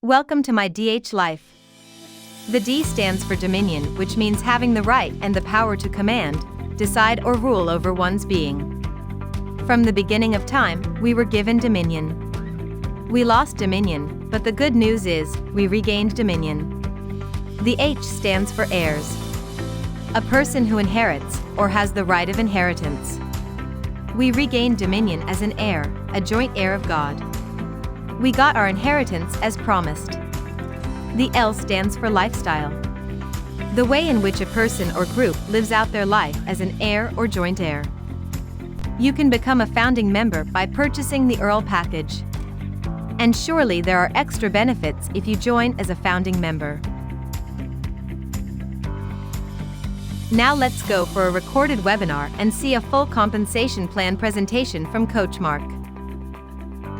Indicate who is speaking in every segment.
Speaker 1: Welcome to MyDHLife. The D stands for dominion, which means having the right and the power to command, decide or rule over one's being. From the beginning of time, we were given dominion. We lost dominion, but the good news is, we regained dominion. The H stands for heirs. A person who inherits, or has the right of inheritance. We regained dominion as an heir, a joint heir of God. We got our inheritance as promised. The L stands for lifestyle. The way in which a person or group lives out their life as an heir or joint heir. You can become a founding member by purchasing the Earl package. And surely there are extra benefits if you join as a founding member. Now let's go for a recorded webinar and see a full compensation plan presentation from Coach Marc.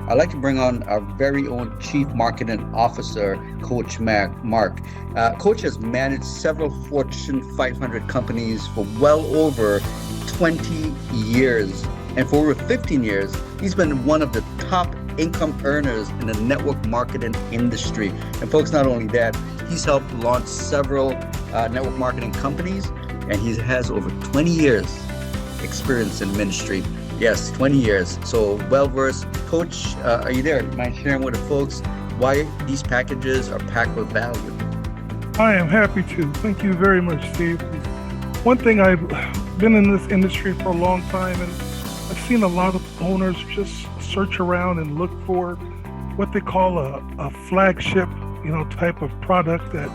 Speaker 2: I'd like to bring on our very own Chief Marketing Officer, Coach Marc. Coach has managed several Fortune 500 companies for well over 20 years. And for over 15 years, he's been one of the top income earners in the network marketing industry. And folks, not only that, he's helped launch several network marketing companies, and he has over 20 years experience in ministry. Yes, 20 years. So well-versed. Coach, are you there? Mind sharing with the folks why these packages are packed with value?
Speaker 3: I am happy to. Thank you very much, Steve. One thing, I've been in this industry for a long time, and I've seen a lot of owners just search around and look for what they call a flagship, type of product that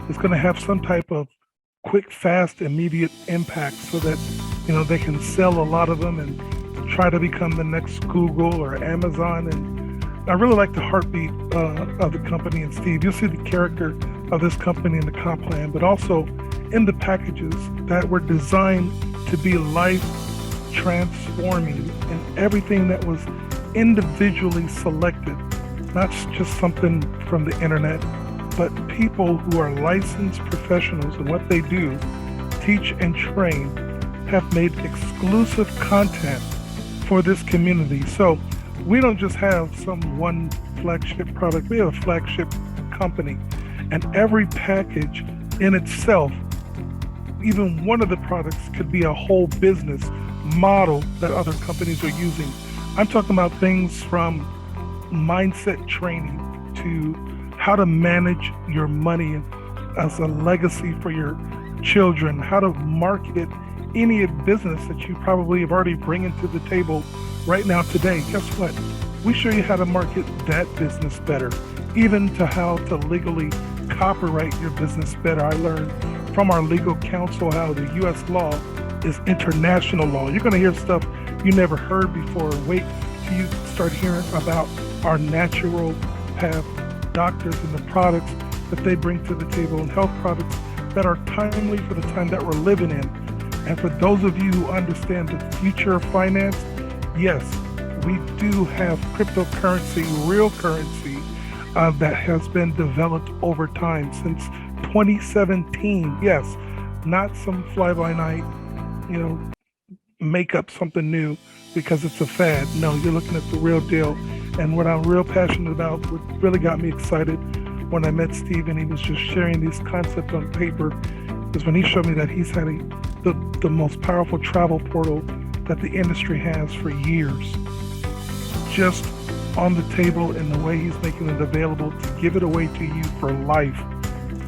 Speaker 3: is going to have some type of quick, fast, immediate impact so that, they can sell a lot of them and try to become the next Google or Amazon. And I really like the heartbeat of the company. And Steve, you'll see the character of this company in the comp plan, but also in the packages that were designed to be life transforming, and everything that was individually selected, not just something from the internet, but people who are licensed professionals in what they do, teach and train, have made exclusive content for this community. So we don't just have some one flagship product, we have a flagship company. And every package in itself, even one of the products could be a whole business model that other companies are using. I'm talking about things from mindset training to how to manage your money as a legacy for your children, how to market any business that you probably have already bringing to the table right now today. Guess what? We show you how to market that business better, even to how to legally copyright your business better. I learned from our legal counsel how the U.S. law is international law. You're going to hear stuff you never heard before. Wait till you start hearing about our natural path doctors and the products that they bring to the table, and health products that are timely for the time that we're living in. And for those of you who understand the future of finance, yes, we do have cryptocurrency, real currency, that has been developed over time since 2017. Yes, not some fly-by-night, make up something new because it's a fad. No, you're looking at the real deal. And what I'm real passionate about, what really got me excited when I met Steve and he was just sharing these concepts on paper, is when he showed me that he's had the most powerful travel portal that the industry has for years, just on the table, in the way he's making it available to give it away to you for life,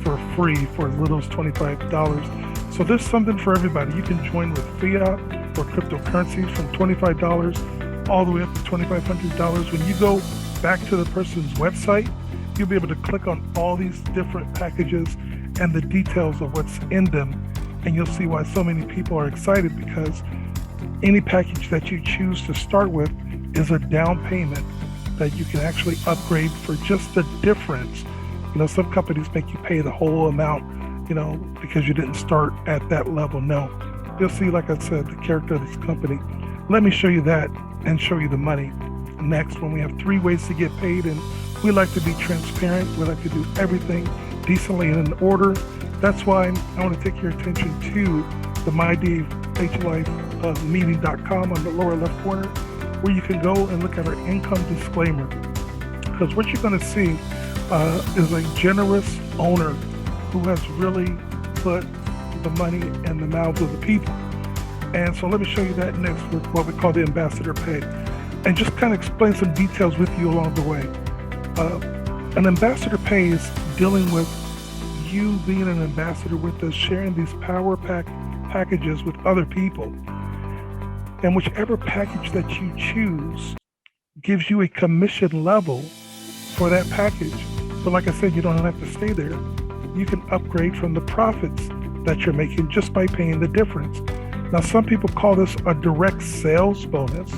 Speaker 3: for free, for as little as $25. So there's something for everybody. You can join with fiat or cryptocurrencies from $25 all the way up to $2,500. When you go back to the person's website, you'll be able to click on all these different packages and the details of what's in them. And you'll see why so many people are excited, because any package that you choose to start with is a down payment that you can actually upgrade for just the difference. Some companies make you pay the whole amount, because you didn't start at that level. No, you'll see, like I said, the character of this company. Let me show you that and show you the money next, when we have 3 ways to get paid. And we like to be transparent. We like to do everything decently and in order. That's why I want to take your attention to the MyDHLife meeting.com on the lower left corner, where you can go and look at our income disclaimer. Because what you're going to see is a generous owner who has really put the money in the mouths of the people. And so let me show you that next with what we call the ambassador pay, and just kind of explain some details with you along the way. An ambassador pay is dealing with you being an ambassador with us, sharing these packages with other people. And whichever package that you choose gives you a commission level for that package. But like I said, you don't have to stay there. You can upgrade from the profits that you're making just by paying the difference. Now, some people call this a direct sales bonus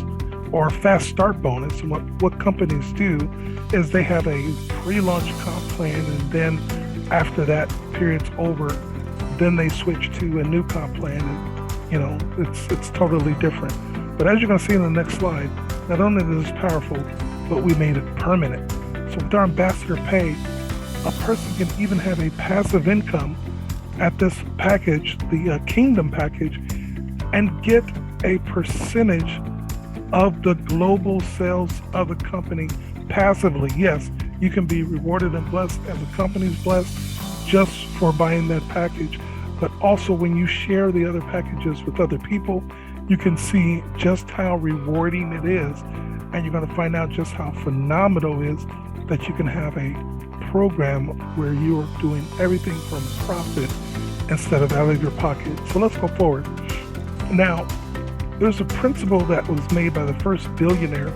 Speaker 3: or a fast start bonus. And what companies do is they have a pre-launch comp plan, and then after that period's over, then they switch to a new comp plan, and it's totally different. But as you're going to see in the next slide, not only is this powerful, but we made it permanent. So with our ambassador pay, a person can even have a passive income at this package, the Kingdom package, and get a percentage of the global sales of the company passively. Yes, you can be rewarded and blessed, and the company's blessed just for buying that package. But also when you share the other packages with other people, you can see just how rewarding it is, and you're going to find out just how phenomenal it is that you can have a program where you are doing everything from profit instead of out of your pocket. So let's go forward. Now, there's a principle that was made by the first billionaire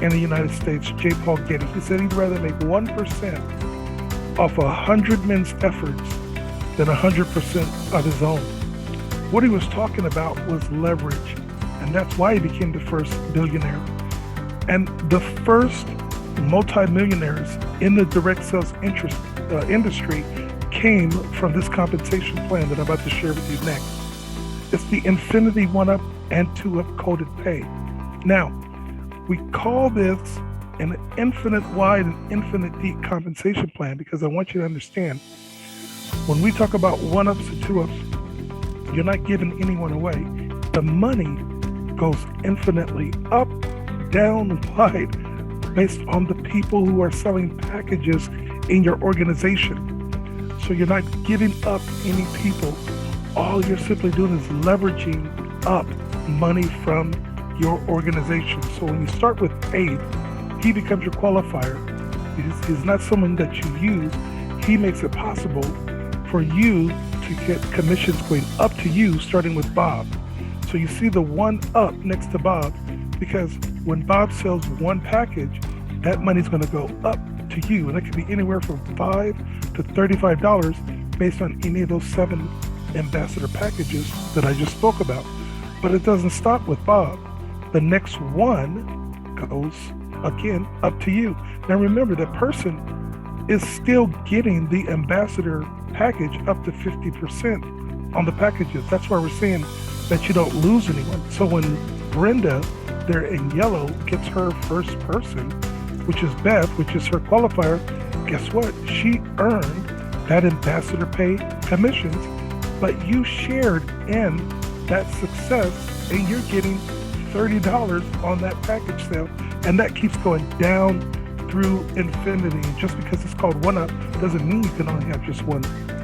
Speaker 3: in the United States, J. Paul Getty. He said he'd rather make 1% off 100 men's efforts than 100% of his own. What he was talking about was leverage, and that's why he became the first billionaire. And the first multimillionaires in the direct sales industry came from this compensation plan that I'm about to share with you next. It's the Infinity 1-Up and 2-Up coded pay. Now, we call this an infinite wide and infinite deep compensation plan because I want you to understand, when we talk about 1-Ups and 2-Ups, you're not giving anyone away. The money goes infinitely up, down, wide, based on the people who are selling packages in your organization. So you're not giving up any people. All you're simply doing is leveraging up money from your organization. So when you start with Abe, he becomes your qualifier. He's not someone that you use. He makes it possible for you to get commissions going up to you, starting with Bob. So you see the 1-Up next to Bob, because when Bob sells one package, that money's going to go up to you, and it can be anywhere from $5 to $35 based on any of those 7 ambassador packages that I just spoke about. But it doesn't stop with Bob. The next one goes again up to you. Now remember, the person is still getting the ambassador package up to 50% on the packages. That's why we're saying that you don't lose anyone. So when Brenda, there in yellow, gets her first person, which is Beth, which is her qualifier, guess what? She earned that ambassador pay commissions, but you shared in that success, and you're getting $30 on that package sale, and that keeps going down through infinity. And just because it's called 1-Up doesn't mean you can only have just one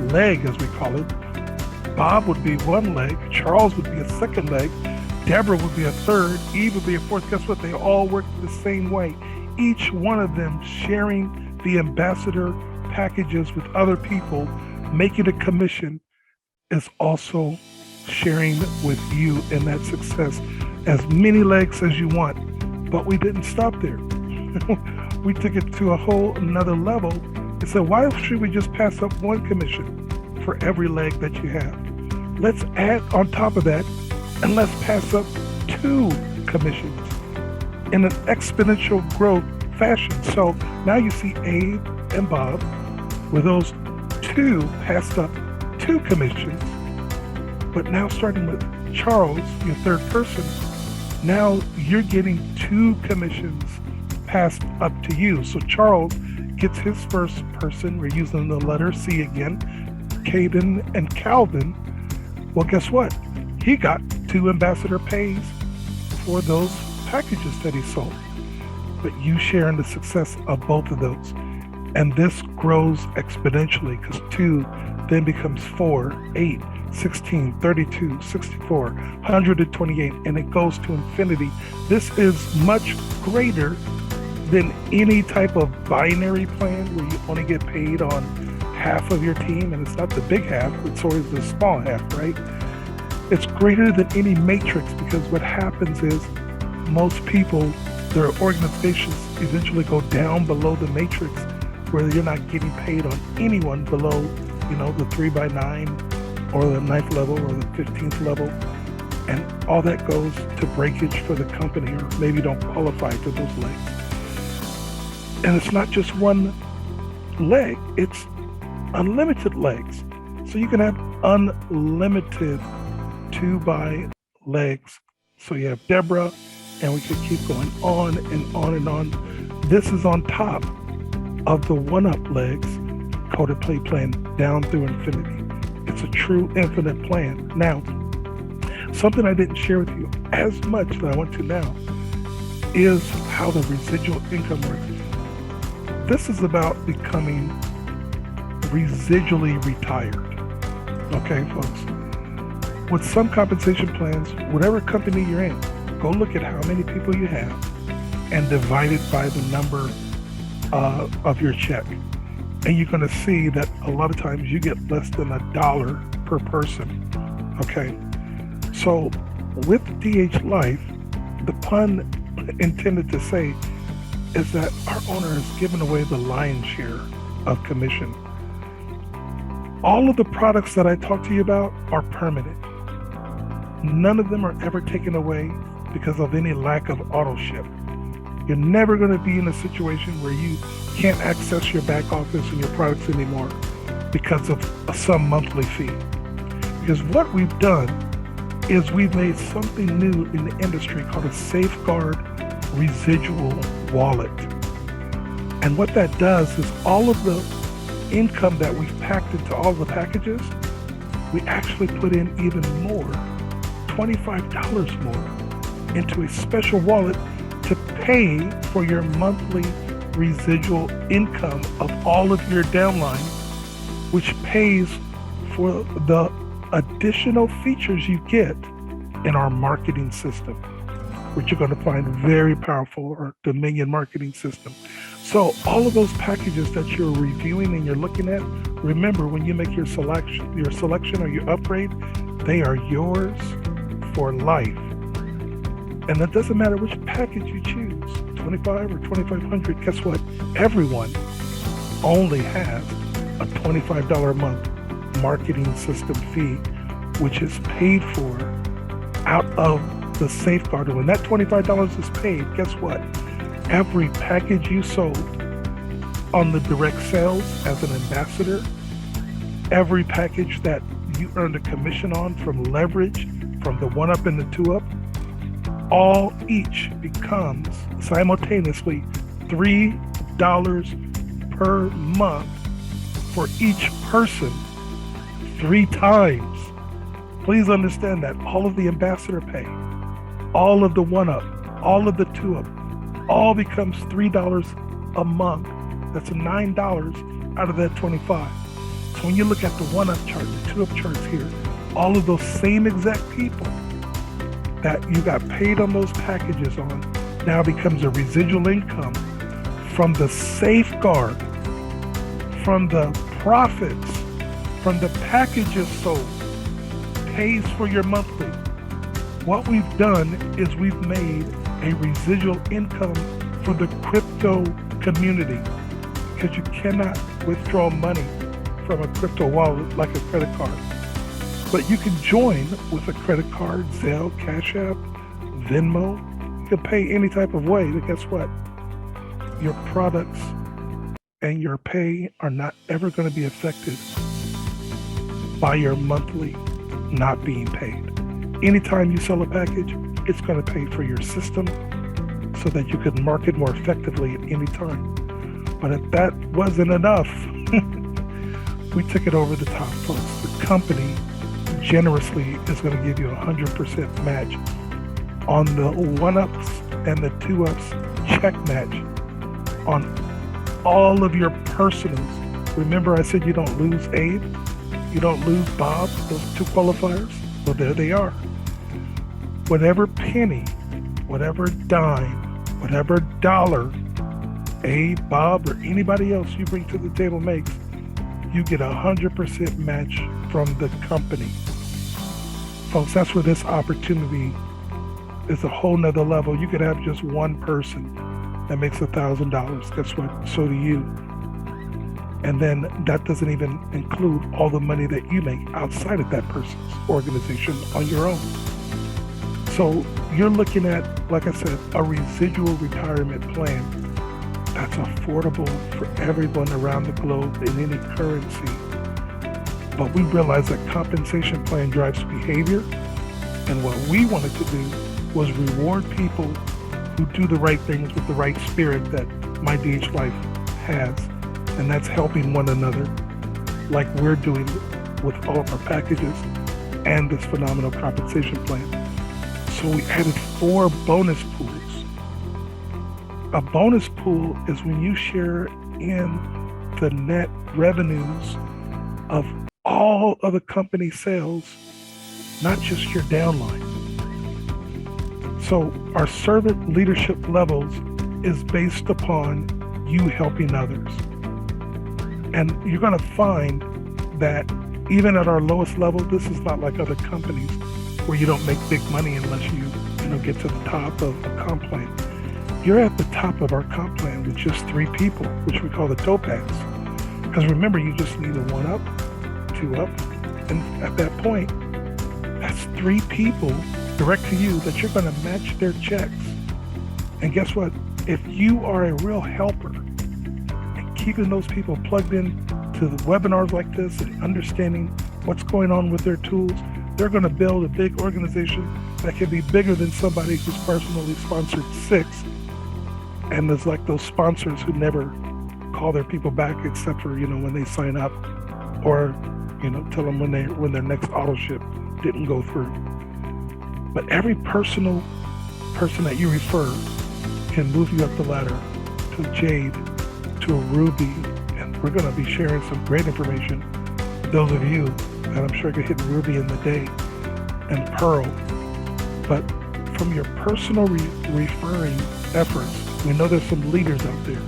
Speaker 3: leg, as we call it. Bob would be one leg, Charles would be a second leg, Deborah would be a third, Eve would be a fourth. Guess what? They all work the same way. Each one of them sharing the ambassador packages with other people, making a commission, is also sharing with you in that success. As many legs as you want. But we didn't stop there. We took it to a whole another level and said, why should we just pass up one commission for every leg that you have? Let's add on top of that, and let's pass up 2 commissions in an exponential growth fashion. So now you see Abe and Bob with those 2 passed up 2 commissions. But now starting with Charles, your third person, now you're getting 2 commissions passed up to you. So Charles gets his first person. We're using the letter C again, Caden and Calvin. Well, guess what? He got 2 ambassador pays for those packages that he sold. But you share in the success of both of those. And this grows exponentially because 2 then becomes 4, 8, 16, 32, 64, 128, and it goes to infinity. This is much greater than any type of binary plan where you only get paid on half of your team, and it's not the big half, it's always the small half, right? It's greater than any matrix because what happens is most people, their organizations eventually go down below the matrix where you're not getting paid on anyone below, the 3x9 or the 9th level or the 15th level. And all that goes to breakage for the company, or maybe don't qualify for those legs. And it's not just one leg, it's unlimited legs. So you can have unlimited 2x legs. So you have Deborah, and we could keep going on and on and on. This is on top of the 1-up legs coded play plan down through infinity. It's a true infinite plan. Now, something I didn't share with you as much that I want to now is how the residual income works. This is about becoming residually retired. Okay, folks? With some compensation plans, whatever company you're in, go look at how many people you have and divide it by the number of your check. And you're going to see that a lot of times you get less than $1 per person. Okay. So with DHLife, the pun intended to say is that our owner has given away the lion's share of commission. All of the products that I talk to you about are permanent. None of them are ever taken away because of any lack of auto ship. You're never going to be in a situation where you can't access your back office and your products anymore because of some monthly fee. Because what we've done is we've made something new in the industry called a safeguard residual wallet. And what that does is all of the income that we've packed into all the packages, we actually put in even more, $25 more, into a special wallet to pay for your monthly residual income of all of your downline, which pays for the additional features you get in our marketing system, which you're going to find very powerful, our Dominion marketing system. So all of those packages that you're reviewing and you're looking at, remember when you make your selection or your upgrade, they are yours for life. And it doesn't matter which package you choose, 25 or 2,500, guess what? Everyone only has a $25 a month marketing system fee, which is paid for out of the safeguard. And when that $25 is paid, guess what? Every package you sold on the direct sales as an ambassador, every package that you earned a commission on from leverage, from the 1-up and the 2-up, all each becomes simultaneously $3 per month for each person 3 times. Please understand that all of the ambassador pay, all of the 1-up, all of the 2-up, all becomes $3 a month. That's $9 out of that 25. So when you look at the 1-up chart, the 2-up charts here, all of those same exact people that you got paid on those packages on now becomes a residual income from the safeguard, from the profits, from the packages sold, pays for your monthly. What we've done is we've made a residual income for the crypto community, because you cannot withdraw money from a crypto wallet like a credit card. But you can join with a credit card, Zelle, Cash App, Venmo. You can pay any type of way, but guess what? Your products and your pay are not ever going to be affected by your monthly not being paid. Anytime you sell a package, it's going to pay for your system so that you can market more effectively at any time. But if that wasn't enough, we took it over the top, folks. The company generously is going to give you 100% match on the 1-ups and the 2-ups check match on all of your personals. Remember I said you don't lose Abe, you don't lose Bob, those two qualifiers? Well, there they are. Whatever penny, whatever dime, whatever dollar Abe, Bob, or anybody else you bring to the table makes, you get 100% match from the company. Folks, that's where this opportunity is a whole nother level. You could have just one person that makes $1,000. Guess what? So do you. And then that doesn't even include all the money that you make outside of that person's organization on your own. So you're looking at, like I said, a residual retirement plan that's affordable for everyone around the globe in any currency. But we realize that compensation plan drives behavior. And what we wanted to do was reward people who do the right things with the right spirit that MyDHLife has. And that's helping one another like we're doing with all of our packages and this phenomenal compensation plan. So we added 4 bonus pools. A bonus pool is when you share in the net revenues of all of the company sales, not just your downline. So our servant leadership levels is based upon you helping others. And you're going to find that even at our lowest level, this is not like other companies where you don't make big money unless you get to the top of a comp plan. You're at the top of our comp plan with just 3 people, which we call the topaz. Because remember, you just need a 1 up, 2 up, and at that point, that's 3 people direct to you that you're going to match their checks. And guess what? If you are a real helper and keeping those people plugged in to the webinars like this and understanding what's going on with their tools, they're going to build a big organization that can be bigger than somebody who's personally sponsored 6. And there's like those sponsors who never call their people back except for, when they sign up, or, tell them when their next auto ship didn't go through. But every personal person that you refer can move you up the ladder to Jade, to a Ruby, and we're going to be sharing some great information for those of you that I'm sure could hit Ruby in the day, and Pearl. But from your personal referring efforts, we know there's some leaders out there,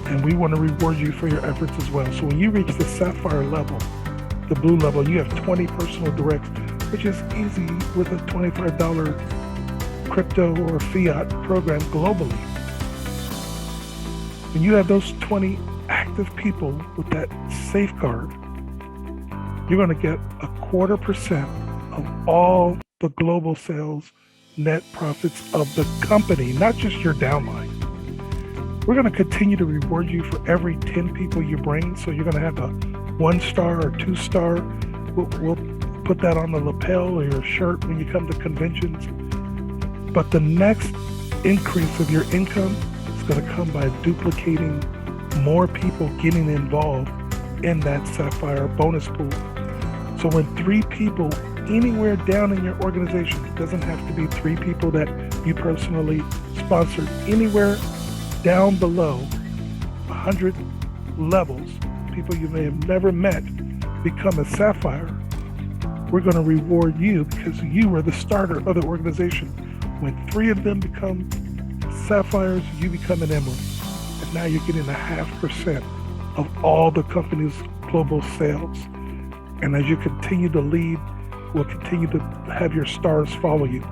Speaker 3: and we want to reward you for your efforts as well. So when you reach the Sapphire level, the blue level, you have 20 personal directs, which is easy with a $25 crypto or fiat program globally. When you have those 20 active people with that safeguard, you're going to get 0.25% of all the global sales net profits of the company, not just your downline. We're going to continue to reward you for every 10 people you bring. So you're going to have a 1-star or 2-star. We'll put that on the lapel or your shirt when you come to conventions. But the next increase of your income is going to come by duplicating more people getting involved in that Sapphire bonus pool. So when 3 people anywhere down in your organization, it doesn't have to be 3 people that you personally sponsored, anywhere down below 100 levels, people you may have never met become a Sapphire, we're going to reward you because you were the starter of the organization. When 3 of them become Sapphires, you become an Emerald. And now you're getting 0.5% of all the company's global sales. And as you continue to lead, we'll continue to have your stars follow you.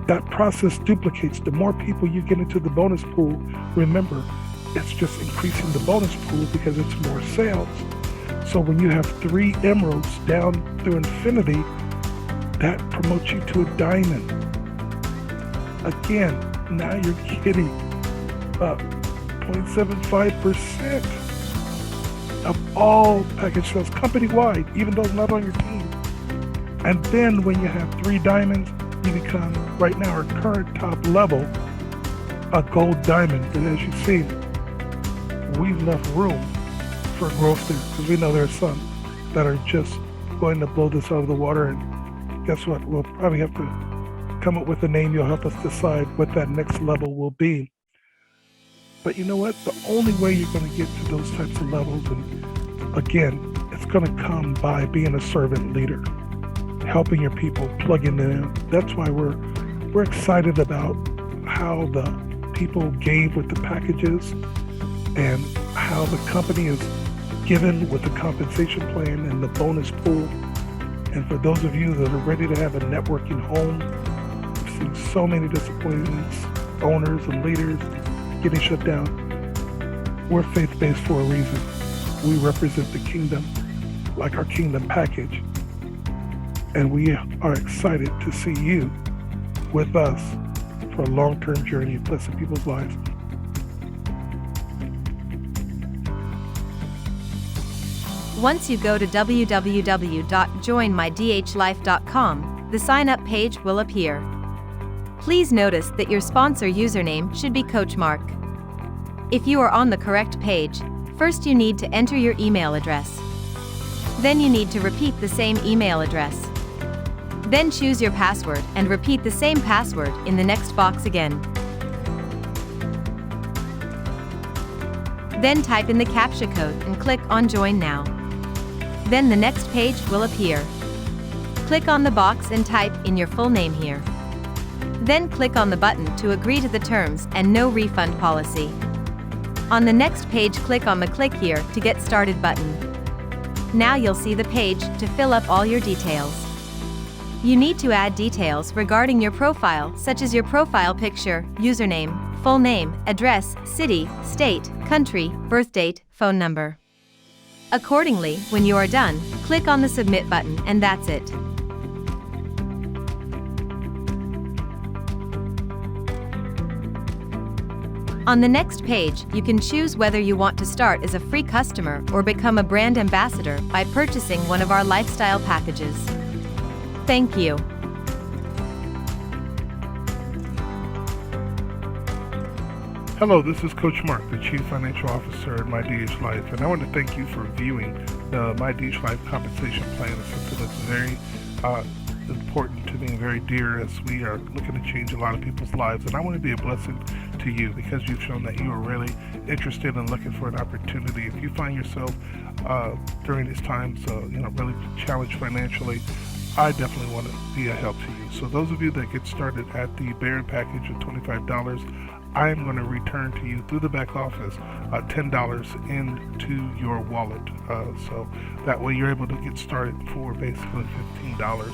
Speaker 3: That process duplicates. The more people you get into the bonus pool, remember, it's just increasing the bonus pool because it's more sales. So when you have 3 emeralds down through infinity, that promotes you to a diamond. Again, now you're getting 0.75% of all package sales company-wide, even though it's not on your team. And then when you have 3 diamonds, you become, right now, our current top level, a gold diamond. And as you see, we've left room for growth there, because we know there are some that are just going to blow this out of the water. And guess what? We'll probably have to come up with a name. You'll help us decide what that next level will be. But you know what? The only way you're going to get to those types of levels, and again, it's going to come by being a servant leader, helping your people, plugging them in. That's why we're excited about how the people gave with the packages and how the company is given with the compensation plan and the bonus pool. And for those of you that are ready to have a networking home, we've seen so many disappointments, owners and leaders getting shut down. We're faith-based for a reason. We represent the kingdom, like our kingdom package. And we are excited to see you with us for a long-term journey of blessing people's lives.
Speaker 1: Once you go to www.joinmydhlife.com, the sign-up page will appear. Please notice that your sponsor username should be Coach Marc. If you are on the correct page, first you need to enter your email address. Then you need to repeat the same email address. Then choose your password and repeat the same password in the next box again. Then type in the CAPTCHA code and click on Join Now. Then the next page will appear. Click on the box and type in your full name here. Then click on the button to agree to the terms and no refund policy. On the next page, click on the Click Here to Get Started button. Now you'll see the page to fill up all your details. You need to add details regarding your profile, such as your profile picture, username, full name, address, city, state, country, birth date, phone number. Accordingly, when you are done, click on the Submit button and that's it. On the next page, you can choose whether you want to start as a free customer or become a brand ambassador by purchasing one of our lifestyle packages. Thank you.
Speaker 3: Hello, this is Coach Marc, the Chief Financial Officer at MyDHLife, and I want to thank you for viewing the MyDHLife compensation plan. It's something that's very important to me and very dear as we are looking to change a lot of people's lives. And I want to be a blessing to you because you've shown that you are really interested in looking for an opportunity. If you find yourself during these times, really challenged financially, I definitely want to be a help to you. So those of you that get started at the Baron package of $25, I am going to return to you through the back office $10 into your wallet. So that way you're able to get started for basically $15.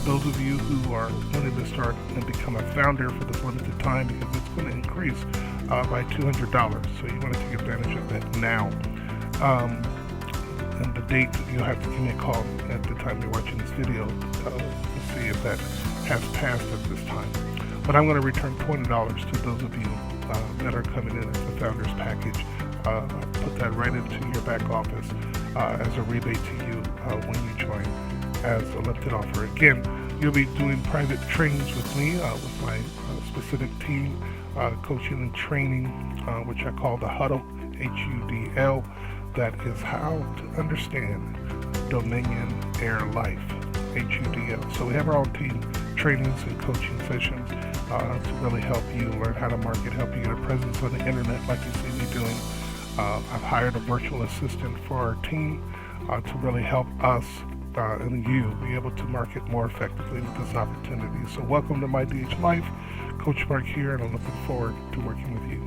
Speaker 3: Those of you who are wanting to start and become a founder for this limited time, because it's going to increase by $200. So you want to take advantage of that now. And the date, you'll have to give me a call at the time you're watching this video to see if that has passed at this time. But I'm going to return $20 to those of you that are coming in as the Founders Package. Put that right into your back office as a rebate to you when you join as a limited offer. Again, you'll be doing private trainings with me, with my specific team, coaching and training, which I call the Huddle, HUDL. That is how to understand Dominion Heir Life, HUDL. So we have our own team trainings and coaching sessions to really help you learn how to market, help you get a presence on the internet like you see me doing. I've hired a virtual assistant for our team to really help us and you be able to market more effectively with this opportunity. So welcome to MyDHLife. Coach Marc here, and I'm looking forward to working with you.